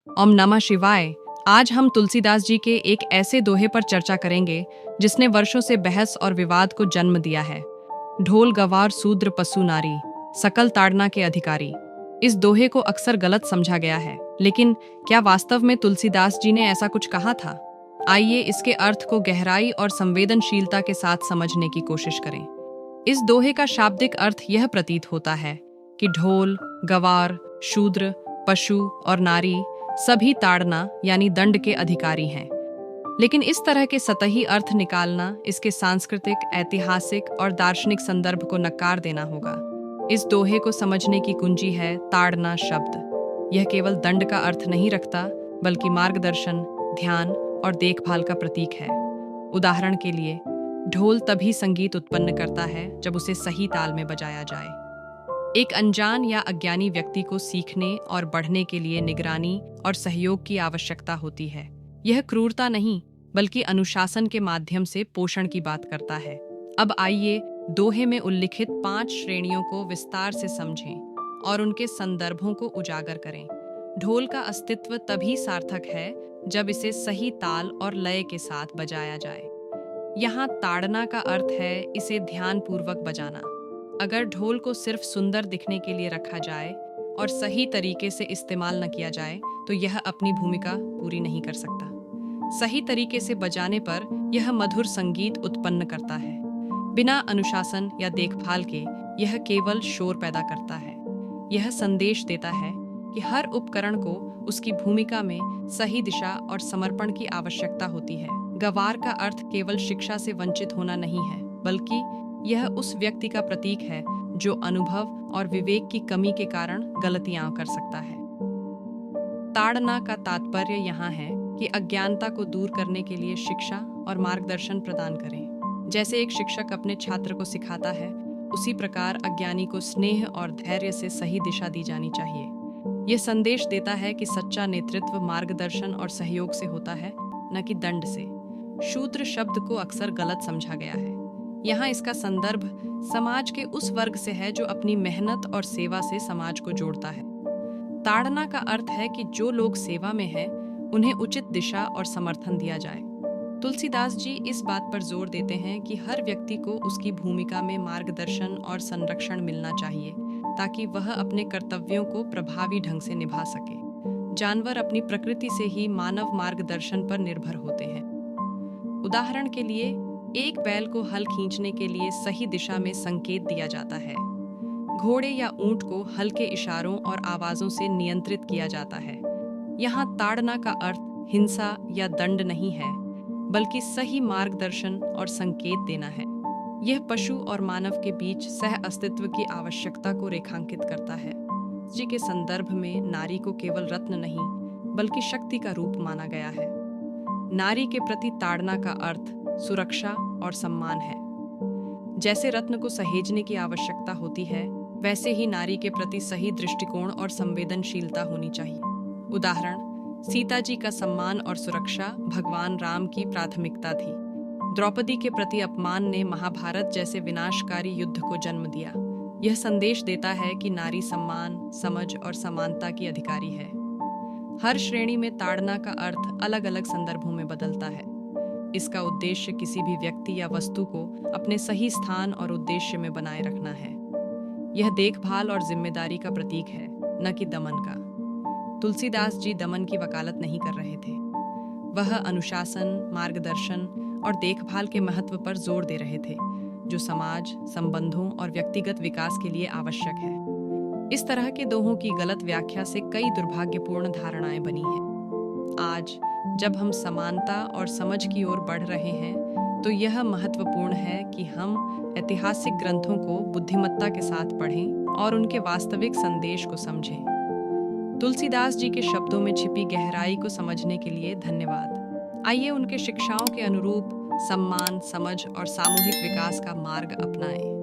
ओम नमः शिवाय। आज हम तुलसीदास जी के एक ऐसे दोहे पर चर्चा करेंगे जिसने वर्षों से बहस और विवाद को जन्म दिया है। ढोल गवार शूद्र पशु नारी, सकल ताड़ना के अधिकारी। इस दोहे को अक्सर गलत समझा गया है, लेकिन क्या वास्तव में तुलसीदास जी ने ऐसा कुछ कहा था? आइए इसके अर्थ को गहराई और संवेदनशीलता के साथ समझने की कोशिश करें। इस दोहे का शाब्दिक अर्थ यह प्रतीत होता है कि ढोल, गवार, शूद्र, पशु और नारी सभी ताड़ना यानी दंड के अधिकारी हैं। लेकिन इस तरह के सतही अर्थ निकालना इसके सांस्कृतिक, ऐतिहासिक और दार्शनिक संदर्भ को नकार देना होगा। इस दोहे को समझने की कुंजी है ताड़ना शब्द। यह केवल दंड का अर्थ नहीं रखता, बल्कि मार्गदर्शन, ध्यान और देखभाल का प्रतीक है। उदाहरण के लिए, ढोल तभी संगीत उत्पन्न करता है जब उसे सही ताल में बजाया जाए। एक अनजान या अज्ञानी व्यक्ति को सीखने और बढ़ने के लिए निगरानी और सहयोग की आवश्यकता होती है। यह क्रूरता नहीं, बल्कि अनुशासन के माध्यम से पोषण की बात करता है। अब आइए दोहे में उल्लिखित 5 श्रेणियों को विस्तार से समझें और उनके संदर्भों को उजागर करें। ढोल का अस्तित्व तभी सार्थक है जब इसे सही ताल और लय के साथ बजाया जाए। यहाँ ताड़ना का अर्थ है इसे ध्यानपूर्वक बजाना। अगर ढोल को सिर्फ सुंदर दिखने के लिए रखा जाए और सही तरीके से इस्तेमाल न किया जाए तो यह अपनी भूमिका पूरी नहीं कर सकता। सही तरीके से बजाने पर यह मधुर संगीत उत्पन्न करता है। बिना अनुशासन या देखभाल के यह केवल शोर पैदा करता है। यह संदेश देता है कि हर उपकरण को उसकी भूमिका में सही दिशा और समर्पण की आवश्यकता होती है। गवार का अर्थ केवल शिक्षा से वंचित होना नहीं है, बल्कि यह उस व्यक्ति का प्रतीक है जो अनुभव और विवेक की कमी के कारण गलतियां कर सकता है। ताड़ना का तात्पर्य यहाँ है कि अज्ञानता को दूर करने के लिए शिक्षा और मार्गदर्शन प्रदान करें। जैसे एक शिक्षक अपने छात्र को सिखाता है, उसी प्रकार अज्ञानी को स्नेह और धैर्य से सही दिशा दी जानी चाहिए। यह संदेश देता है कि सच्चा नेतृत्व मार्गदर्शन और सहयोग से होता है, न कि दंड से। शूद्र शब्द को अक्सर गलत समझा गया है। यहाँ इसका संदर्भ समाज के उस वर्ग से है जो अपनी मेहनत और सेवा से समाज को जोड़ता है। ताड़ना का अर्थ है कि जो लोग सेवा में हैं, उन्हें उचित दिशा और समर्थन दिया जाए। तुलसीदास जी इस बात पर जोर देते हैं कि हर व्यक्ति को उसकी भूमिका में मार्गदर्शन और संरक्षण मिलना चाहिए, ताकि वह अपने कर्तव्यों को प्रभावी ढंग से निभा सके। जानवर अपनी प्रकृति से ही मानव मार्गदर्शन पर निर्भर होते हैं। उदाहरण के लिए, एक बैल को हल खींचने के लिए सही दिशा में संकेत दिया जाता है। घोड़े या ऊंट को हल्के इशारों और आवाजों से नियंत्रित किया जाता है। यहाँ ताड़ना का अर्थ हिंसा या दंड नहीं है, बल्कि सही मार्गदर्शन और संकेत देना है। यह पशु और मानव के बीच सह अस्तित्व की आवश्यकता को रेखांकित करता है। जी के संदर्भ में नारी को केवल रत्न नहीं, बल्कि शक्ति का रूप माना गया है। नारी के प्रति ताड़ना का अर्थ सुरक्षा और सम्मान है। जैसे रत्न को सहेजने की आवश्यकता होती है, वैसे ही नारी के प्रति सही दृष्टिकोण और संवेदनशीलता होनी चाहिए। उदाहरण, सीता जी का सम्मान और सुरक्षा भगवान राम की प्राथमिकता थी। द्रौपदी के प्रति अपमान ने महाभारत जैसे विनाशकारी युद्ध को जन्म दिया। यह संदेश देता है कि नारी सम्मान, समझ और समानता की अधिकारी है। हर श्रेणी में ताड़ना का अर्थ अलग अलग संदर्भों में बदलता है। इसका उद्देश्य किसी भी व्यक्ति या वस्तु को अपने सही स्थान और उद्देश्य में बनाए रखना है। यह देखभाल और जिम्मेदारी का प्रतीक है, न कि दमन का। तुलसीदास जी दमन की वकालत नहीं कर रहे थे। वह अनुशासन, मार्गदर्शन और देखभाल के महत्व पर जोर दे रहे थे, जो समाज, संबंधों और व्यक्तिगत विकास के लिए आवश्यक है। इस तरह के दोहों की गलत व्याख्या से कई दुर्भाग्यपूर्ण धारणाएं बनी हैं। आज जब हम समानता और समझ की ओर बढ़ रहे हैं, तो यह महत्वपूर्ण है कि हम ऐतिहासिक ग्रंथों को बुद्धिमत्ता के साथ पढ़ें और उनके वास्तविक संदेश को समझें। तुलसीदास जी के शब्दों में छिपी गहराई को समझने के लिए धन्यवाद। आइए उनके शिक्षाओं के अनुरूप सम्मान, समझ और सामूहिक विकास का मार्ग अपनाएं।